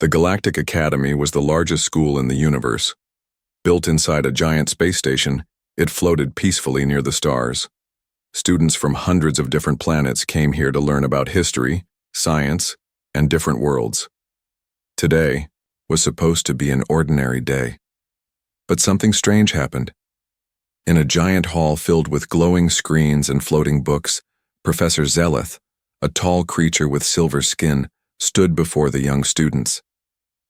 The Galactic Academy was the largest school in the universe. Built inside a giant space station, it floated peacefully near the stars. Students from hundreds of different planets came here to learn about history, science, and different worlds. Today was supposed to be an ordinary day. But something strange happened. In a giant hall filled with glowing screens and floating books, Professor Zeleth, a tall creature with silver skin, stood before the young students.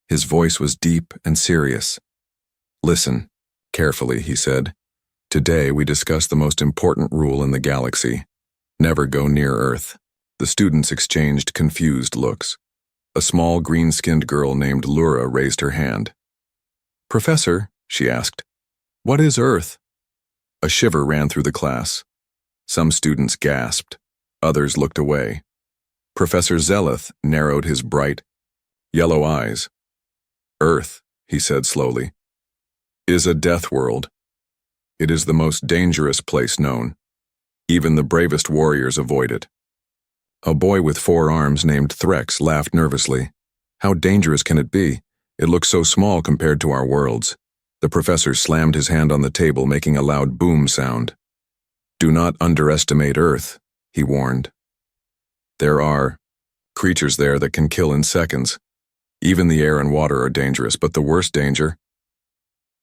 His voice was deep and serious. "Listen, carefully," he said. "Today we discuss the most important rule in the galaxy. Never go near Earth." The students exchanged confused looks. A small green-skinned girl named Lura raised her hand. "Professor," she asked, "what is Earth?" A shiver ran through the class. Some students gasped. Others looked away. Professor Zeleth narrowed his bright, yellow eyes. "Earth," he said slowly, "is a death world. It is the most dangerous place known. Even the bravest warriors avoid it." A boy with 4 arms named Threx laughed nervously. "How dangerous can it be? It looks so small compared to our worlds." The professor slammed his hand on the table, making a loud boom sound. "Do not underestimate Earth," he warned. "There are creatures there that can kill in seconds. Even the air and water are dangerous, but the worst danger,"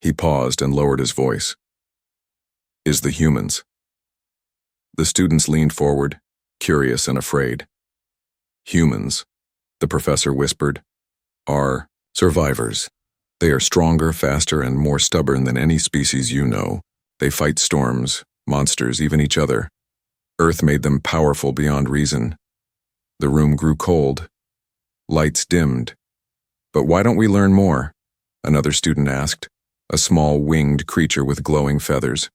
he paused and lowered his voice, "is the humans." The students leaned forward, curious and afraid. "Humans," the professor whispered, "are survivors. They are stronger, faster, and more stubborn than any species you know. They fight storms, monsters, even each other. Earth made them powerful beyond reason." The room grew cold. Lights dimmed. "But why don't we learn more?" another student asked, a small winged creature with glowing feathers.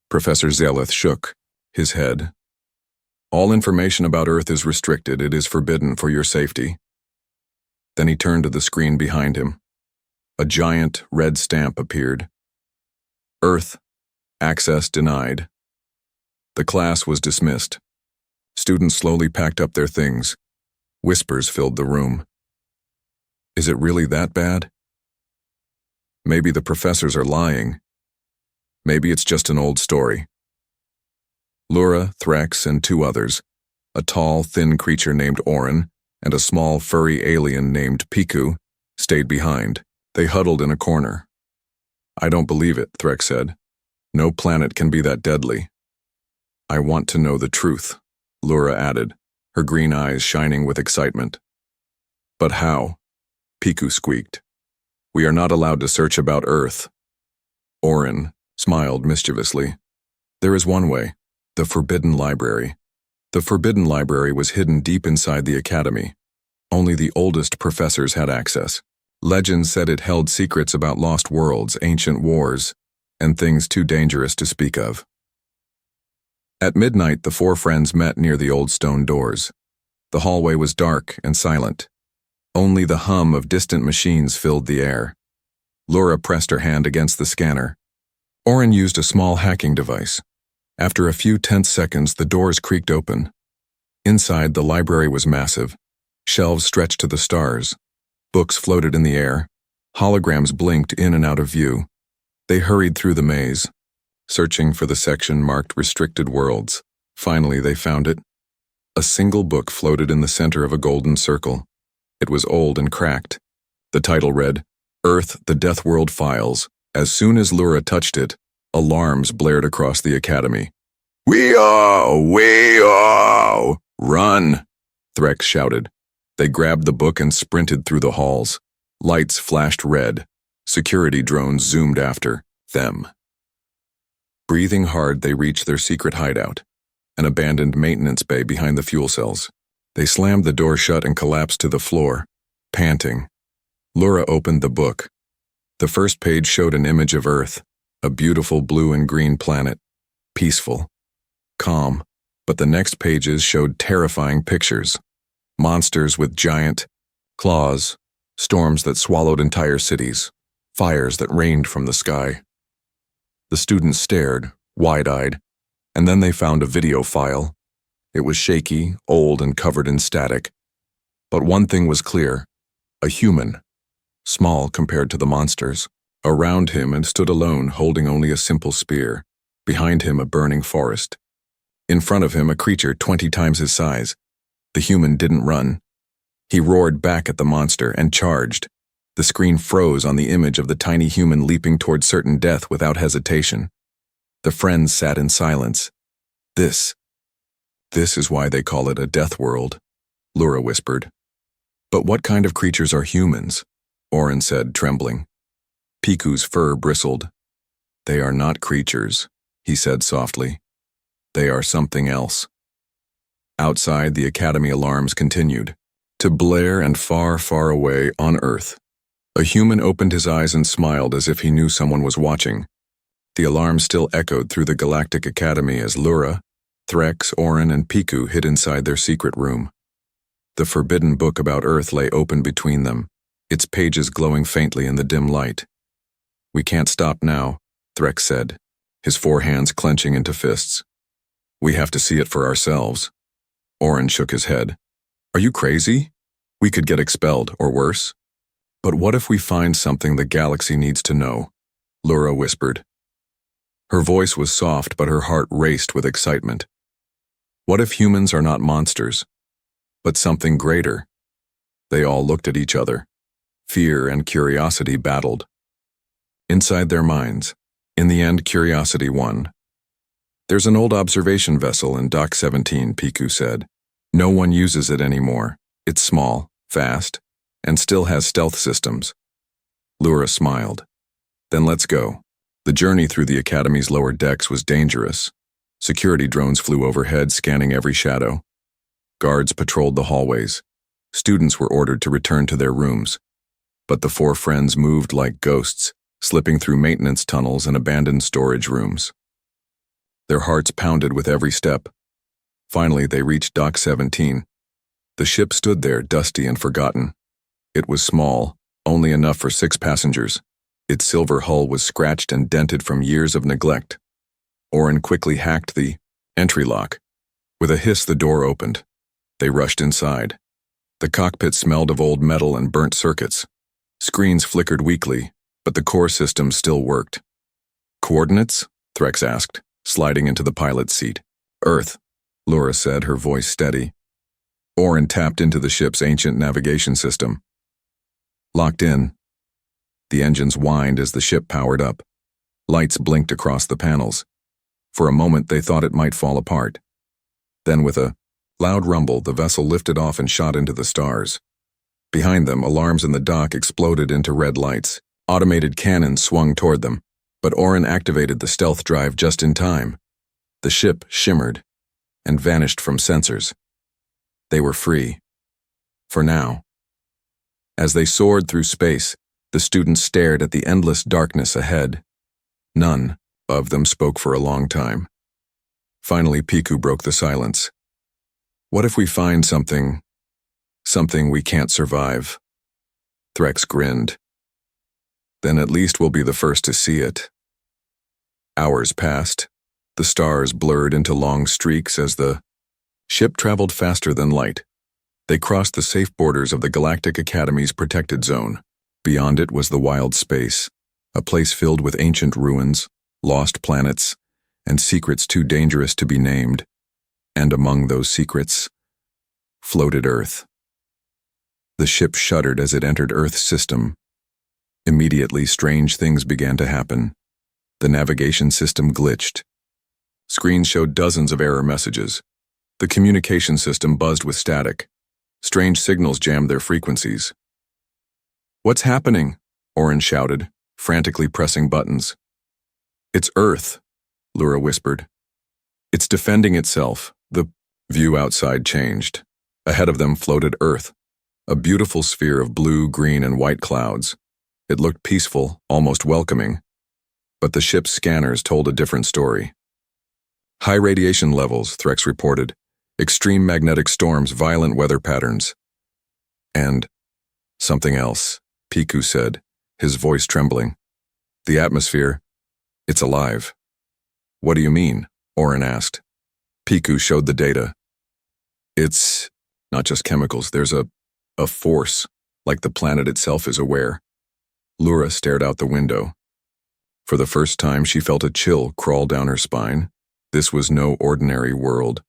Professor Zeleth shook his head. "All information about Earth is restricted. It is forbidden for your safety." Then he turned to the screen behind him. A giant red stamp appeared. "Earth, access denied." The class was dismissed. Students slowly packed up their things. Whispers filled the room. Is it really that bad? Maybe the professors are lying. Maybe it's just an old story. Lura, Threx, and 2 others, a tall, thin creature named Orin, and a small, furry alien named Piku, stayed behind. They huddled in a corner. "I don't believe it," Threx said. "No planet can be that deadly." "I want to know the truth," Lura added, her green eyes shining with excitement. "But how?" Piku squeaked. "We are not allowed to search about Earth." Orin smiled mischievously. "There is one way, the Forbidden Library." The Forbidden Library was hidden deep inside the academy. Only the oldest professors had access. Legends said it held secrets about lost worlds, ancient wars, and things too dangerous to speak of. At midnight, the 4 friends met near the old stone doors. The hallway was dark and silent. Only the hum of distant machines filled the air. Lura pressed her hand against the scanner. Orin used a small hacking device. After a few tense seconds, the doors creaked open. Inside, the library was massive. Shelves stretched to the stars. Books floated in the air. Holograms blinked in and out of view. They hurried through the maze, searching for the section marked Restricted Worlds. Finally, they found it. A single book floated in the center of a golden circle. It was old and cracked. The title read, "Earth, the Death World Files." As soon as Lura touched it, alarms blared across the academy. "We are! Run!" Threx shouted. They grabbed the book and sprinted through the halls. Lights flashed red. Security drones zoomed after them. Breathing hard, they reached their secret hideout, an abandoned maintenance bay behind the fuel cells. They slammed the door shut and collapsed to the floor, panting. Lura opened the book. The first page showed an image of Earth, a beautiful blue and green planet, peaceful, calm, but the next pages showed terrifying pictures. Monsters with giant claws, storms that swallowed entire cities, fires that rained from the sky. The students stared, wide-eyed, and then they found a video file. It was shaky, old, and covered in static. But one thing was clear. A human, small compared to the monsters. Around him and stood alone, holding only a simple spear. Behind him a burning forest. In front of him a creature 20 times his size. The human didn't run. He roared back at the monster and charged. The screen froze on the image of the tiny human leaping toward certain death without hesitation. The friends sat in silence. This is why they call it a death world, Lura whispered. But what kind of creatures are humans? Oren said, trembling. Piku's fur bristled. They are not creatures, he said softly. They are something else. Outside, the academy alarms continued to blare, and far, far away on Earth. A human opened his eyes and smiled as if he knew someone was watching. The alarm still echoed through the Galactic Academy as Lura, Threx, Oren, and Piku hid inside their secret room. The forbidden book about Earth lay open between them, its pages glowing faintly in the dim light. We can't stop now, Threx said, his 4 hands clenching into fists. We have to see it for ourselves. Oren shook his head. Are you crazy? We could get expelled, or worse. But what if we find something the galaxy needs to know? Lura whispered. Her voice was soft, but her heart raced with excitement. What if humans are not monsters, but something greater? They all looked at each other. Fear and curiosity battled. Inside their minds, in the end, curiosity won. There's an old observation vessel in Dock 17, Piku said. No one uses it anymore. It's small, fast, and still has stealth systems. Lura smiled. Then let's go. The journey through the Academy's lower decks was dangerous. Security drones flew overhead, scanning every shadow. Guards patrolled the hallways. Students were ordered to return to their rooms. But the 4 friends moved like ghosts, slipping through maintenance tunnels and abandoned storage rooms. Their hearts pounded with every step. Finally, they reached Dock 17. The ship stood there, dusty and forgotten. It was small, only enough for 6 passengers. Its silver hull was scratched and dented from years of neglect. Oren quickly hacked the entry lock. With a hiss, the door opened. They rushed inside. The cockpit smelled of old metal and burnt circuits. Screens flickered weakly, but the core system still worked. Coordinates? Threx asked, sliding into the pilot's seat. Earth, Lura said, her voice steady. Oren tapped into the ship's ancient navigation system. Locked in. The engines whined as the ship powered up. Lights blinked across the panels. For a moment, they thought it might fall apart. Then, with a loud rumble, the vessel lifted off and shot into the stars. Behind them, alarms in the dock exploded into red lights. Automated cannons swung toward them, but Oren activated the stealth drive just in time. The ship shimmered and vanished from sensors. They were free. For now. As they soared through space, the students stared at the endless darkness ahead. None of them spoke for a long time. Finally, Piku broke the silence. What if we find something we can't survive? Threx grinned. Then at least we'll be the first to see it. Hours passed. The stars blurred into long streaks as the ship traveled faster than light. They crossed the safe borders of the Galactic Academy's protected zone. Beyond it was the wild space, a place filled with ancient ruins, lost planets, and secrets too dangerous to be named. And among those secrets floated Earth. The ship shuddered as it entered Earth's system. Immediately, strange things began to happen. The navigation system glitched. Screens showed dozens of error messages. The communication system buzzed with static. Strange signals jammed their frequencies. What's happening? Oren shouted, frantically pressing buttons. It's Earth, Lura whispered. It's defending itself. The view outside changed. Ahead of them floated Earth, a beautiful sphere of blue, green, and white clouds. It looked peaceful, almost welcoming. But the ship's scanners told a different story. High radiation levels, Threx reported. Extreme magnetic storms, violent weather patterns. And something else, Piku said, his voice trembling. The atmosphere, it's alive. What do you mean? Oren asked. Piku showed the data. It's not just chemicals, there's a force. like the planet itself is aware. Lura stared out the window. For the first time, she felt a chill crawl down her spine. This was no ordinary world.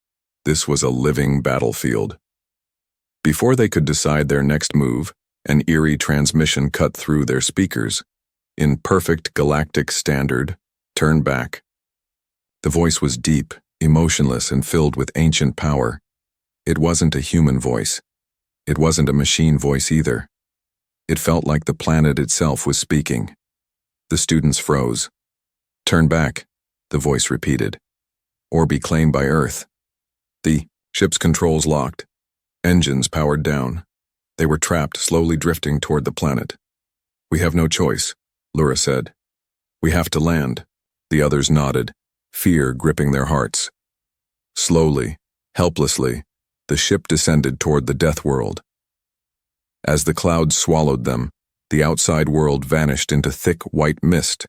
This was a living battlefield. Before they could decide their next move, an eerie transmission cut through their speakers. In perfect galactic standard, turn back. The voice was deep, emotionless, and filled with ancient power. It wasn't a human voice. It wasn't a machine voice either. It felt like the planet itself was speaking. The students froze. Turn back, the voice repeated. Or be claimed by Earth. The ship's controls locked. Engines powered down. They were trapped, slowly drifting toward the planet. We have no choice, Lura said. We have to land. The others nodded, fear gripping their hearts. Slowly, helplessly, the ship descended toward the death world. As the clouds swallowed them, the outside world vanished into thick white mist,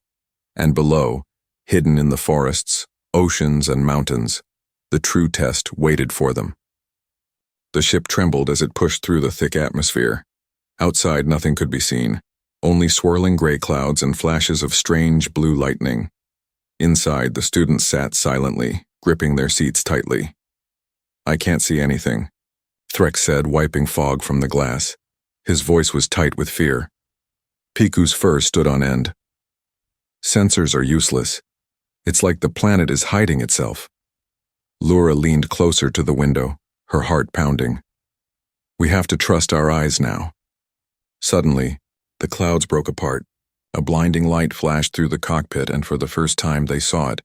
and below, hidden in the forests, oceans, and mountains, the true test waited for them. The ship trembled as it pushed through the thick atmosphere. Outside, nothing could be seen, only swirling gray clouds and flashes of strange blue lightning. Inside, the students sat silently, gripping their seats tightly. I can't see anything, Threx said, wiping fog from the glass. His voice was tight with fear. Piku's fur stood on end. Sensors are useless. It's like the planet is hiding itself. Lura leaned closer to the window, her heart pounding. We have to trust our eyes now. Suddenly, the clouds broke apart. A blinding light flashed through the cockpit, and for the first time they saw it.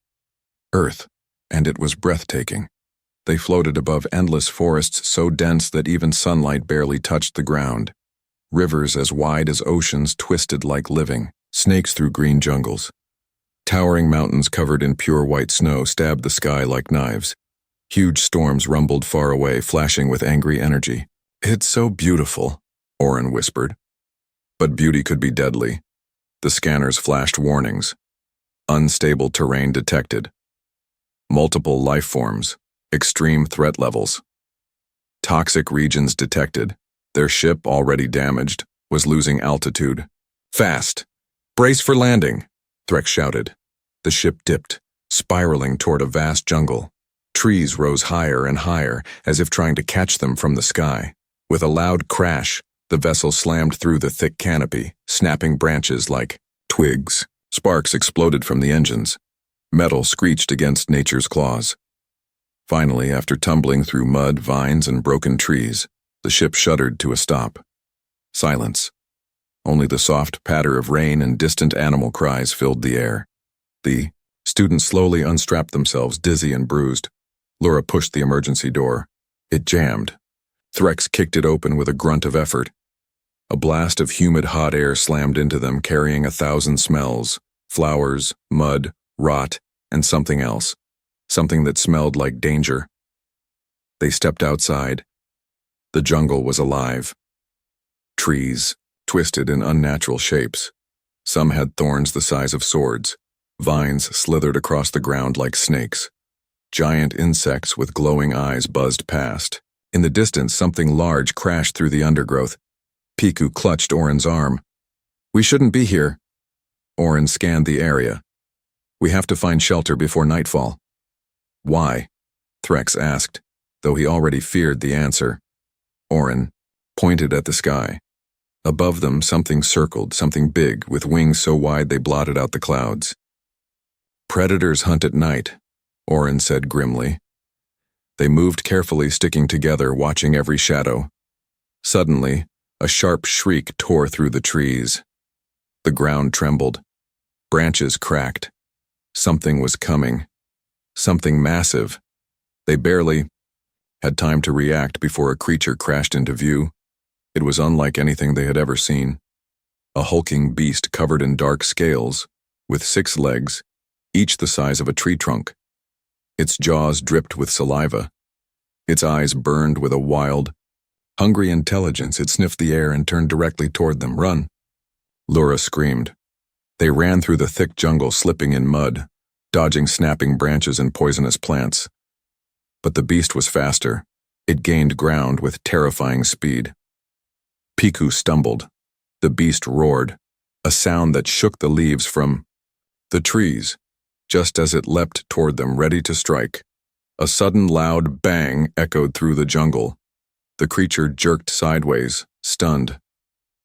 Earth, and it was breathtaking. They floated above endless forests so dense that even sunlight barely touched the ground. Rivers as wide as oceans twisted like living, snakes through green jungles. Towering mountains covered in pure white snow stabbed the sky like knives. Huge storms rumbled far away, flashing with angry energy. It's so beautiful, Orin whispered. But beauty could be deadly. The scanners flashed warnings. Unstable terrain detected. Multiple life forms. Extreme threat levels. Toxic regions detected. Their ship, already damaged, was losing altitude. Fast! Brace for landing! Threx shouted. The ship dipped, spiraling toward a vast jungle. Trees rose higher and higher, as if trying to catch them from the sky. With a loud crash, the vessel slammed through the thick canopy, snapping branches like twigs. Sparks exploded from the engines. Metal screeched against nature's claws. Finally, after tumbling through mud, vines, and broken trees, the ship shuddered to a stop. Silence. Only the soft patter of rain and distant animal cries filled the air. The students slowly unstrapped themselves, dizzy and bruised. Lura pushed the emergency door. It jammed. Threx kicked it open with a grunt of effort. A blast of humid hot air slammed into them, carrying 1,000 smells: flowers, mud, rot, and something else. Something that smelled like danger. They stepped outside. The jungle was alive. Trees, twisted in unnatural shapes. Some had thorns the size of swords. Vines slithered across the ground like snakes. Giant insects with glowing eyes buzzed past. In the distance, something large crashed through the undergrowth. Piku clutched Orin's arm. We shouldn't be here. Orin scanned the area. We have to find shelter before nightfall. Why? Threx asked, though he already feared the answer. Orin pointed at the sky. Above them, something circled, something big, with wings so wide they blotted out the clouds. Predators hunt at night, Orin said grimly. They moved carefully, sticking together, watching every shadow. Suddenly, a sharp shriek tore through the trees. The ground trembled. Branches cracked. Something was coming. Something massive. They barely had time to react before a creature crashed into view. It was unlike anything they had ever seen. A hulking beast covered in dark scales, with 6 legs, each the size of a tree trunk. Its jaws dripped with saliva. Its eyes burned with a wild, hungry intelligence. It sniffed the air and turned directly toward them. Run! Lura screamed. They ran through the thick jungle, slipping in mud, dodging snapping branches and poisonous plants. But the beast was faster. It gained ground with terrifying speed. Piku stumbled. The beast roared, a sound that shook the leaves from the trees, just as it leapt toward them, ready to strike. A sudden loud bang echoed through the jungle. The creature jerked sideways, stunned.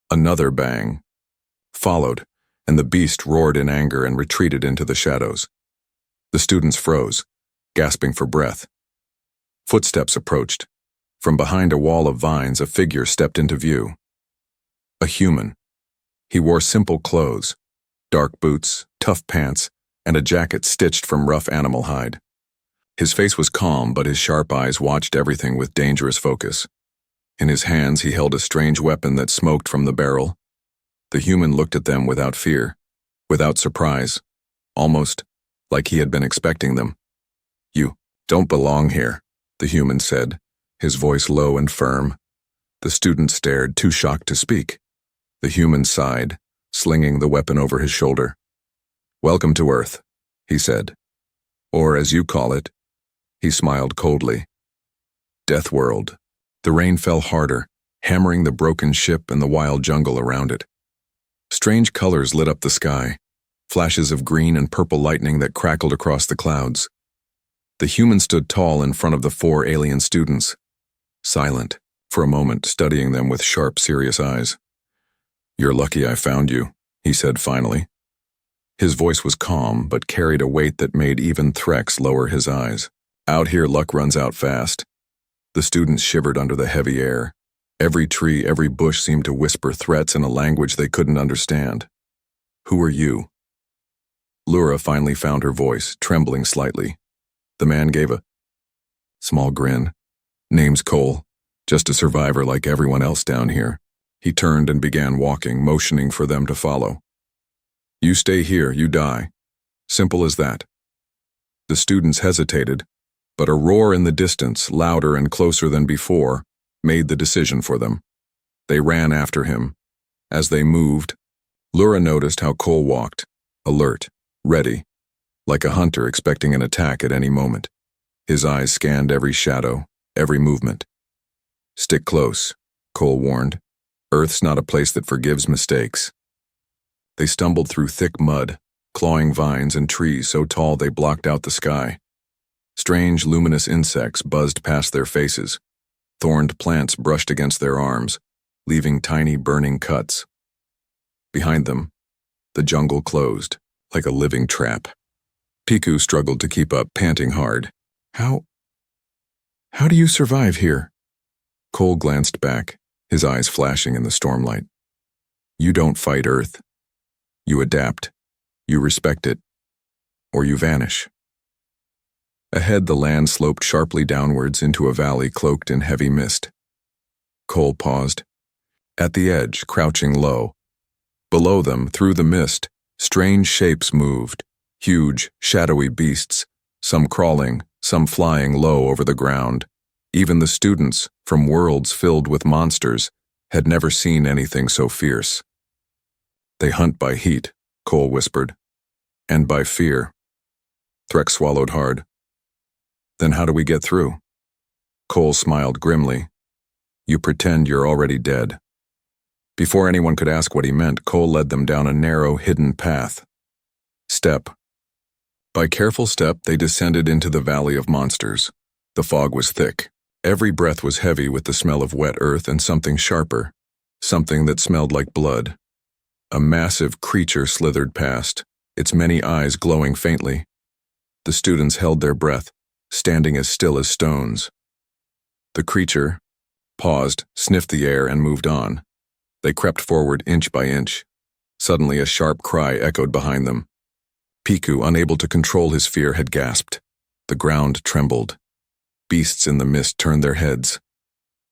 Another bang followed, and the beast roared in anger and retreated into the shadows. The students froze, gasping for breath. Footsteps approached. From behind a wall of vines, a figure stepped into view. A human. He wore simple clothes, dark boots, tough pants, and a jacket stitched from rough animal hide. His face was calm, but his sharp eyes watched everything with dangerous focus. In his hands, he held a strange weapon that smoked from the barrel. The human looked at them without fear, without surprise, almost like he had been expecting them. "You don't belong here," the human said, his voice low and firm. The student stared, too shocked to speak. The human sighed, slinging the weapon over his shoulder. "Welcome to Earth," he said. "Or, as you call it," he smiled coldly, "Death World." The rain fell harder, hammering the broken ship and the wild jungle around it. Strange colors lit up the sky, flashes of green and purple lightning that crackled across the clouds. The human stood tall in front of the 4 alien students, silent, for a moment, studying them with sharp, serious eyes. "You're lucky I found you," he said finally. His voice was calm, but carried a weight that made even Threx lower his eyes. "Out here, luck runs out fast." The students shivered under the heavy air. Every tree, every bush seemed to whisper threats in a language they couldn't understand. "Who are you?" Lura finally found her voice, trembling slightly. The man gave a small grin. "Name's Cole, just a survivor like everyone else down here." He turned and began walking, motioning for them to follow. "You stay here, you die. Simple as that." The students hesitated, but a roar in the distance, louder and closer than before, made the decision for them. They ran after him. As they moved, Lura noticed how Cole walked, alert, ready, like a hunter expecting an attack at any moment. His eyes scanned every shadow, every movement. "Stick close," Cole warned. "Earth's not a place that forgives mistakes." They stumbled through thick mud, clawing vines and trees so tall they blocked out the sky. Strange, luminous insects buzzed past their faces. Thorned plants brushed against their arms, leaving tiny burning cuts. Behind them, the jungle closed, like a living trap. Piku struggled to keep up, panting hard. How do you survive here?" Cole glanced back, his eyes flashing in the stormlight. "You don't fight Earth. You adapt. You respect it. Or you vanish." Ahead, the land sloped sharply downwards into a valley cloaked in heavy mist. Cole paused. At the edge, crouching low. Below them, through the mist, strange shapes moved, huge, shadowy beasts, some crawling, some flying low over the ground. Even the students, from worlds filled with monsters, had never seen anything so fierce. "They hunt by heat," Cole whispered. "And by fear." Threx swallowed hard. "Then how do we get through?" Cole smiled grimly. "You pretend you're already dead." Before anyone could ask what he meant, Cole led them down a narrow, hidden path. Step by careful step, they descended into the Valley of Monsters. The fog was thick. Every breath was heavy with the smell of wet earth and something sharper, something that smelled like blood. A massive creature slithered past, its many eyes glowing faintly. The students held their breath, standing as still as stones. The creature paused, sniffed the air, and moved on. They crept forward inch by inch. Suddenly a sharp cry echoed behind them. Piku, unable to control his fear, had gasped. The ground trembled. Beasts in the mist turned their heads.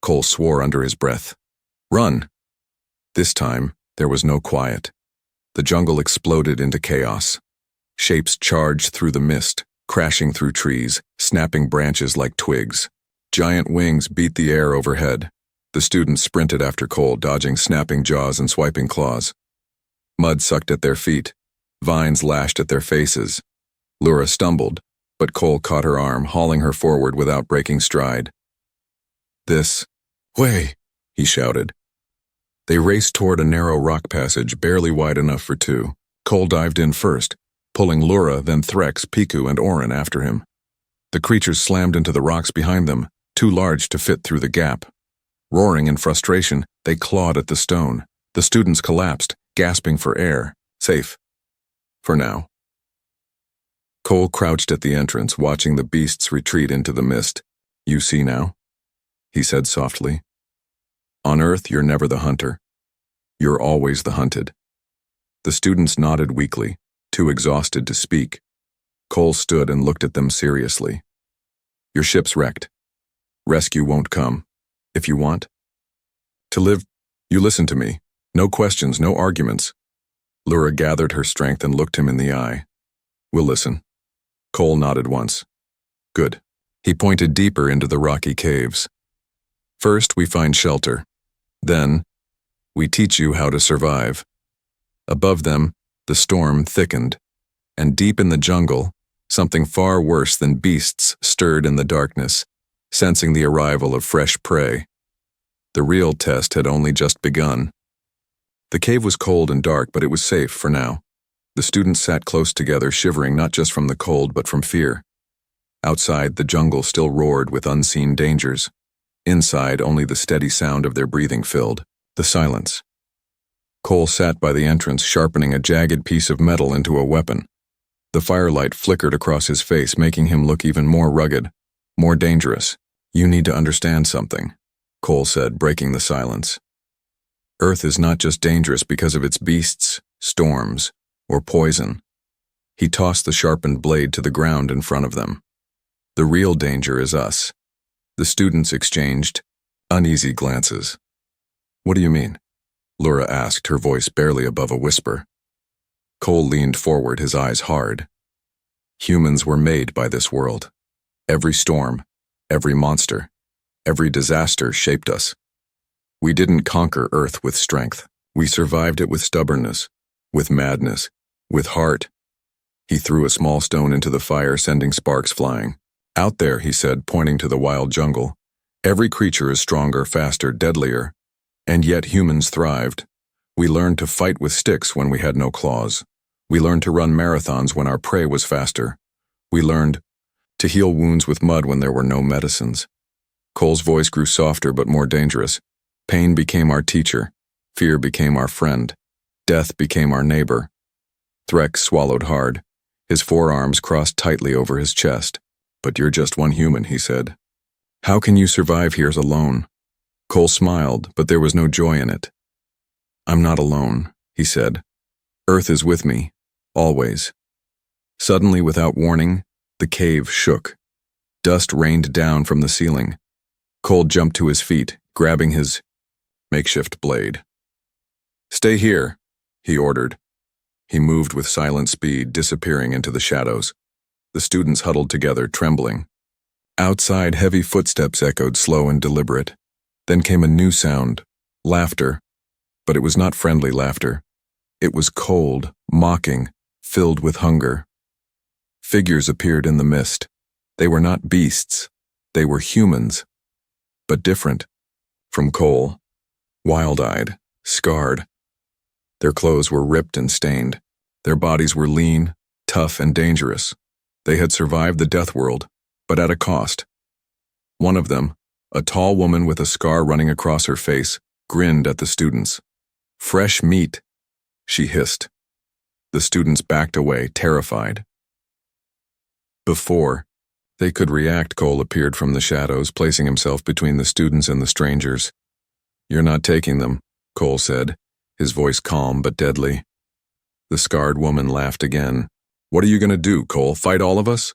Cole swore under his breath. "Run!" This time, there was no quiet. The jungle exploded into chaos. Shapes charged through the mist, crashing through trees, snapping branches like twigs. Giant wings beat the air overhead. The students sprinted after Cole, dodging snapping jaws and swiping claws. Mud sucked at their feet. Vines lashed at their faces. Lura stumbled, but Cole caught her arm, hauling her forward without breaking stride. "This way," he shouted. They raced toward a narrow rock passage barely wide enough for two. Cole dived in first, pulling Lura, then Threx, Piku, and Orin after him. The creatures slammed into the rocks behind them, too large to fit through the gap. Roaring in frustration, they clawed at the stone. The students collapsed, gasping for air. Safe. For now. Cole crouched at the entrance, watching the beasts retreat into the mist. You see now? He said softly. On Earth, you're never the hunter. You're always the hunted. The students nodded weakly, too exhausted to speak. Cole stood and looked at them seriously. Your ship's wrecked. Rescue won't come. If you want to live, you listen to me. No questions, no arguments. Lura gathered her strength and looked him in the eye. We'll listen. Cole nodded once. Good. He pointed deeper into the rocky caves. First, we find shelter. Then, we teach you how to survive. Above them, the storm thickened, and deep in the jungle, something far worse than beasts stirred in the darkness, sensing the arrival of fresh prey. The real test had only just begun. The cave was cold and dark, but it was safe for now. The students sat close together, shivering not just from the cold but from fear. Outside, the jungle still roared with unseen dangers. Inside, only the steady sound of their breathing filled the silence. Cole sat by the entrance, sharpening a jagged piece of metal into a weapon. The firelight flickered across his face, making him look even more rugged, more dangerous. You need to understand something, Cole said, breaking the silence. Earth is not just dangerous because of its beasts, storms, or poison. He tossed the sharpened blade to the ground in front of them. The real danger is us. The students exchanged uneasy glances. What do you mean? Lura asked, her voice barely above a whisper. Cole leaned forward, his eyes hard. Humans were made by this world. Every storm, every monster, every disaster shaped us. We didn't conquer Earth with strength. We survived it with stubbornness, with madness, with heart. He threw a small stone into the fire, sending sparks flying. Out there, he said, pointing to the wild jungle, every creature is stronger, faster, deadlier. And yet humans thrived. We learned to fight with sticks when we had no claws. We learned to run marathons when our prey was faster. We learned to heal wounds with mud when there were no medicines. Cole's voice grew softer but more dangerous. Pain became our teacher. Fear became our friend. Death became our neighbor. Threx swallowed hard. His forearms crossed tightly over his chest. But you're just one human, he said. How can you survive here alone? Cole smiled, but there was no joy in it. I'm not alone, he said. Earth is with me, always. Suddenly, without warning, the cave shook. Dust rained down from the ceiling. Cole jumped to his feet, grabbing his makeshift blade. Stay here, he ordered. He moved with silent speed, disappearing into the shadows. The students huddled together, trembling. Outside, heavy footsteps echoed, slow and deliberate. Then came a new sound, laughter. But it was not friendly laughter. It was cold, mocking, filled with hunger. Figures appeared in the mist. They were not beasts. They were humans. But different. From Cole. Wild-eyed, scarred. Their clothes were ripped and stained. Their bodies were lean, tough, and dangerous. They had survived the death world, but at a cost. One of them, a tall woman with a scar running across her face, grinned at the students. Fresh meat, she hissed. The students backed away, terrified. Before they could react, Cole appeared from the shadows, placing himself between the students and the strangers. You're not taking them, Cole said, his voice calm but deadly. The scarred woman laughed again. What are you going to do, Cole? Fight all of us?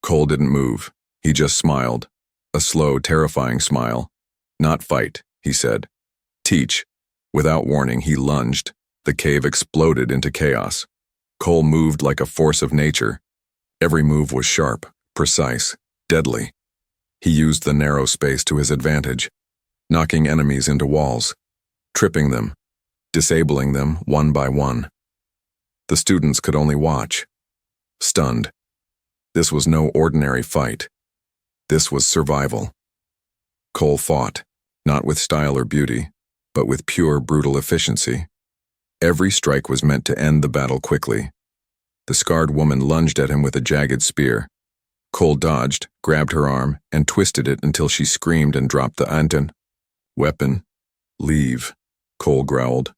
Cole didn't move. He just smiled. A slow, terrifying smile. Not fight, he said. Teach. Without warning, he lunged. The cave exploded into chaos. Cole moved like a force of nature. Every move was sharp, precise, deadly. He used the narrow space to his advantage, knocking enemies into walls, tripping them, disabling them one by one. The students could only watch, stunned. This was no ordinary fight. This was survival. Cole fought, not with style or beauty, but with pure, brutal efficiency. Every strike was meant to end the battle quickly. The scarred woman lunged at him with a jagged spear. Cole dodged, grabbed her arm, and twisted it until she screamed and dropped the ontent. "Weapon. Leave," Cole growled.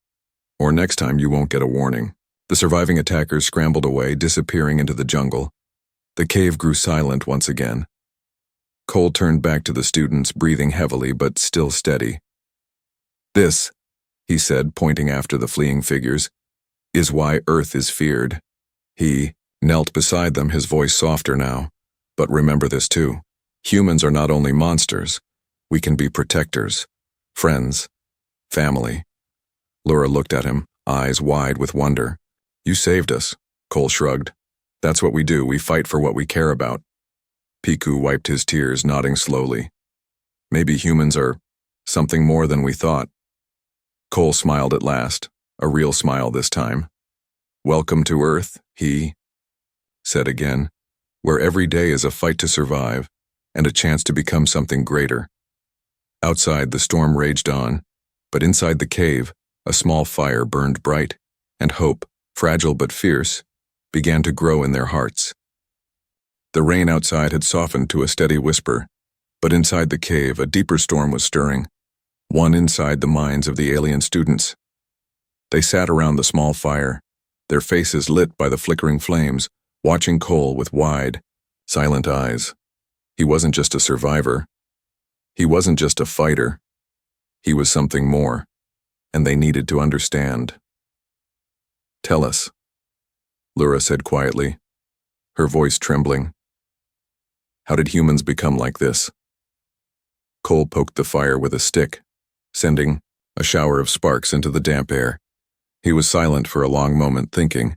"Or next time you won't get a warning." The surviving attackers scrambled away, disappearing into the jungle. The cave grew silent once again. Cole turned back to the students, breathing heavily but still steady. "This," he said, pointing after the fleeing figures, "is why Earth is feared." He knelt beside them, his voice softer now. "But remember this too. Humans are not only monsters. We can be protectors, friends, family." Lura looked at him, eyes wide with wonder. "You saved us," Cole shrugged. "That's what we do. We fight for what we care about." Piku wiped his tears, nodding slowly. "Maybe humans are something more than we thought." Cole smiled at last, a real smile this time. "Welcome to Earth," he said again, "where every day is a fight to survive and a chance to become something greater." Outside, the storm raged on, but inside the cave, a small fire burned bright, and hope, fragile but fierce, began to grow in their hearts. The rain outside had softened to a steady whisper, but inside the cave a deeper storm was stirring, one inside the minds of the alien students. They sat around the small fire, their faces lit by the flickering flames, watching Cole with wide, silent eyes. He wasn't just a survivor. He wasn't just a fighter. He was something more, and they needed to understand. "Tell us," Lura said quietly, her voice trembling. "How did humans become like this?" Cole poked the fire with a stick, sending a shower of sparks into the damp air. He was silent for a long moment, thinking.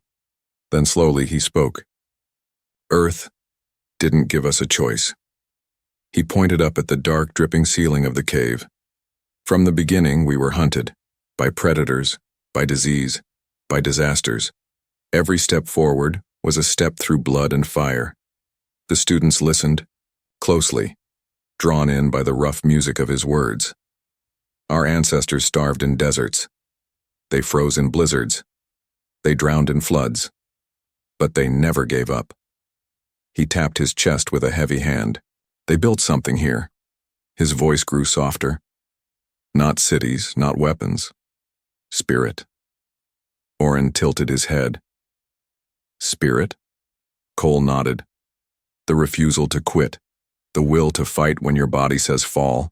Then slowly he spoke. "Earth didn't give us a choice." He pointed up at the dark, dripping ceiling of the cave. "From the beginning, we were hunted. By predators, by disease, by disasters. Every step forward was a step through blood and fire." The students listened, closely, drawn in by the rough music of his words. "Our ancestors starved in deserts. They froze in blizzards. They drowned in floods. But they never gave up." He tapped his chest with a heavy hand. "They built something here." His voice grew softer. "Not cities, not weapons. Spirit." Oren tilted his head. "Spirit?" Cole nodded. "The refusal to quit. The will to fight when your body says fall.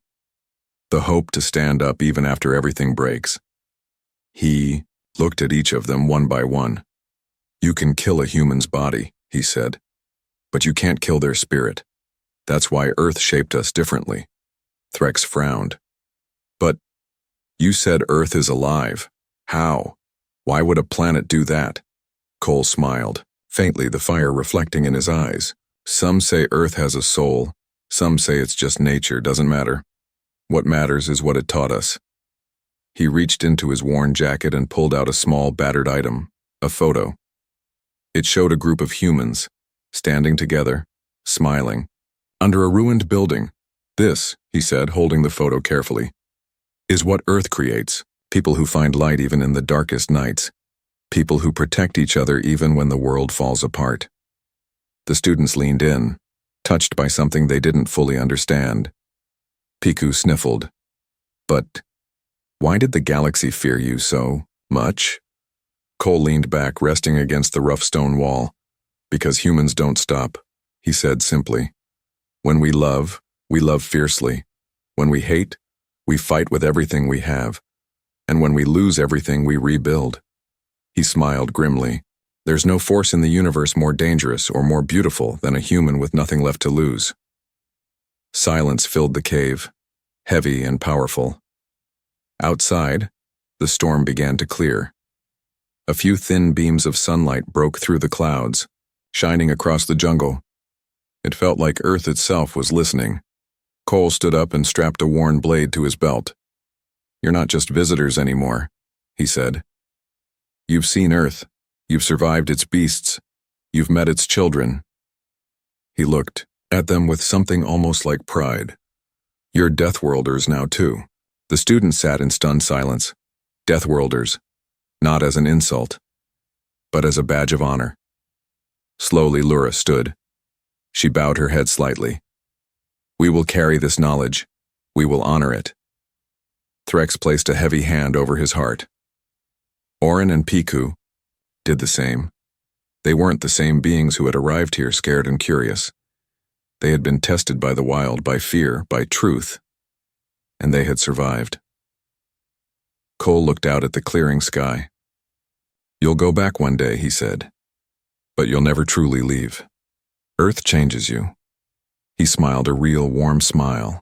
The hope to stand up even after everything breaks." He looked at each of them one by one. "You can kill a human's body," he said, "but you can't kill their spirit. That's why Earth shaped us differently." Threx frowned. "But you said Earth is alive. How? Why would a planet do that?" Cole smiled, faintly, the fire reflecting in his eyes. "Some say Earth has a soul. Some say it's just nature, doesn't matter. What matters is what it taught us." He reached into his worn jacket and pulled out a small, battered item, a photo. It showed a group of humans, standing together, smiling, under a ruined building. "This," he said, holding the photo carefully, "is what Earth creates. People who find light even in the darkest nights. People who protect each other even when the world falls apart." The students leaned in, touched by something they didn't fully understand. Piku sniffled. "But why did the galaxy fear you so much?" Cole leaned back, resting against the rough stone wall. "Because humans don't stop," he said simply. "When we love fiercely. When we hate, we fight with everything we have. And when we lose everything, we rebuild." He smiled grimly. "There's no force in the universe more dangerous or more beautiful than a human with nothing left to lose." Silence filled the cave, heavy and powerful. Outside, the storm began to clear. A few thin beams of sunlight broke through the clouds, shining across the jungle. It felt like Earth itself was listening. Cole stood up and strapped a worn blade to his belt. "You're not just visitors anymore," he said. "You've seen Earth. You've survived its beasts. You've met its children." He looked at them with something almost like pride. "You're Deathworlders now too." The students sat in stunned silence. Deathworlders, not as an insult, but as a badge of honor. Slowly, Lura stood. She bowed her head slightly. We will carry this knowledge. We will honor it. Threx placed a heavy hand over his heart. Orin and Piku did the same. They weren't the same beings who had arrived here scared and curious. They had been tested by the wild, by fear, by truth, and they had survived. Cole looked out at the clearing sky. You'll go back one day, he said, but you'll never truly leave. Earth changes you. He smiled a real warm smile.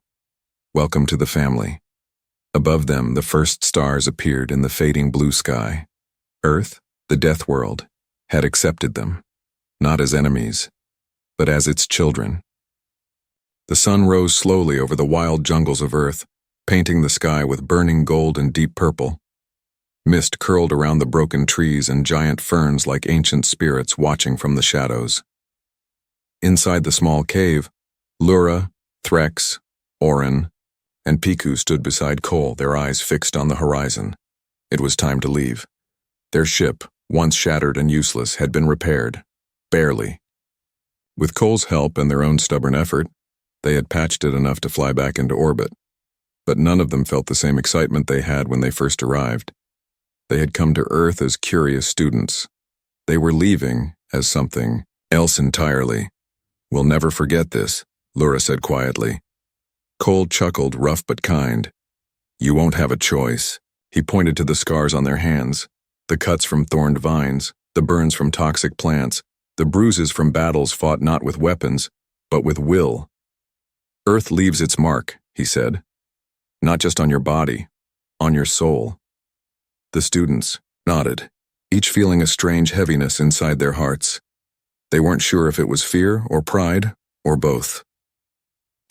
Welcome to the family. Above them, the first stars appeared in the fading blue sky. Earth, the death world, had accepted them, not as enemies, but as its children. The sun rose slowly over the wild jungles of Earth, painting the sky with burning gold and deep purple. Mist curled around the broken trees and giant ferns like ancient spirits watching from the shadows. Inside the small cave, Lura, Threx, Orin, and Piku stood beside Cole, their eyes fixed on the horizon. It was time to leave. Their ship, once shattered and useless, had been repaired. Barely. With Cole's help and their own stubborn effort, they had patched it enough to fly back into orbit. But none of them felt the same excitement they had when they first arrived. They had come to Earth as curious students. They were leaving as something else entirely. We'll never forget this, Lura said quietly. Cole chuckled, rough but kind. You won't have a choice. He pointed to the scars on their hands, the cuts from thorned vines, the burns from toxic plants, the bruises from battles fought not with weapons, but with will. Earth leaves its mark, he said. Not just on your body, on your soul. The students nodded, each feeling a strange heaviness inside their hearts. They weren't sure if it was fear or pride or both.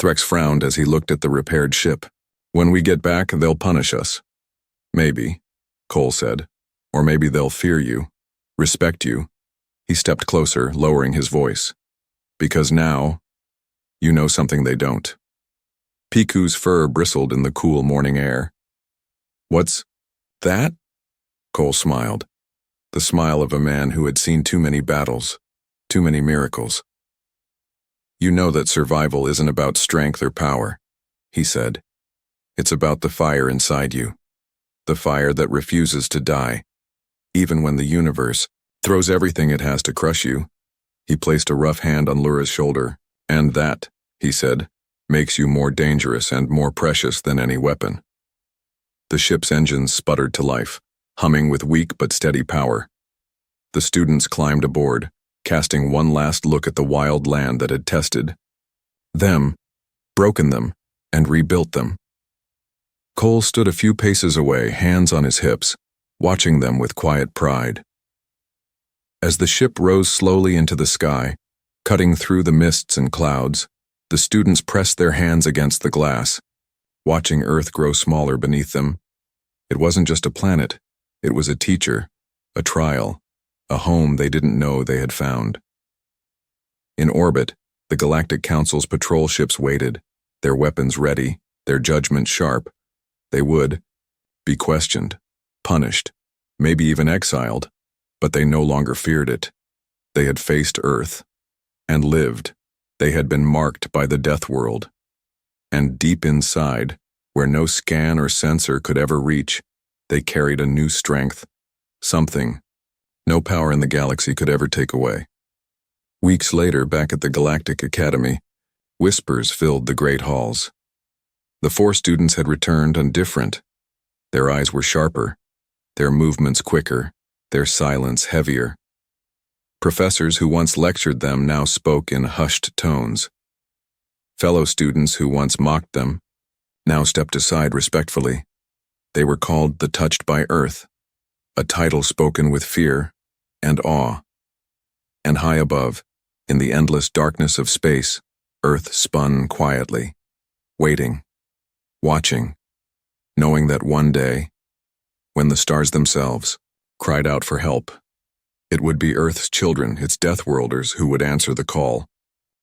Threx frowned as he looked at the repaired ship. When we get back, they'll punish us. Maybe, Cole said. Or maybe they'll fear you, respect you. He stepped closer, lowering his voice. Because now, you know something they don't. Piku's fur bristled in the cool morning air. What's that? Cole smiled. The smile of a man who had seen too many battles, too many miracles. You know that survival isn't about strength or power, he said. It's about the fire inside you. The fire that refuses to die. Even when the universe throws everything it has to crush you. He placed a rough hand on Lura's shoulder. And that, he said, makes you more dangerous and more precious than any weapon. The ship's engines sputtered to life, humming with weak but steady power. The students climbed aboard, casting one last look at the wild land that had tested them, broken them, and rebuilt them. Cole stood a few paces away, hands on his hips, watching them with quiet pride. As the ship rose slowly into the sky, cutting through the mists and clouds, the students pressed their hands against the glass, watching Earth grow smaller beneath them. It wasn't just a planet, it was a teacher, a trial, a home they didn't know they had found. In orbit, the Galactic Council's patrol ships waited, their weapons ready, their judgment sharp. They would be questioned, punished, maybe even exiled, but they no longer feared it. They had faced Earth and lived. They had been marked by the death world. And deep inside, where no scan or sensor could ever reach, they carried a new strength, something no power in the galaxy could ever take away. Weeks later, back at the Galactic Academy, whispers filled the great halls. The 4 students had returned and different. Their eyes were sharper, their movements quicker, their silence heavier. Professors who once lectured them now spoke in hushed tones. Fellow students who once mocked them now stepped aside respectfully. They were called the Touched by Earth, a title spoken with fear and awe. And high above, in the endless darkness of space, Earth spun quietly, waiting, watching, knowing that one day, when the stars themselves cried out for help, it would be Earth's children, its deathworlders, who would answer the call.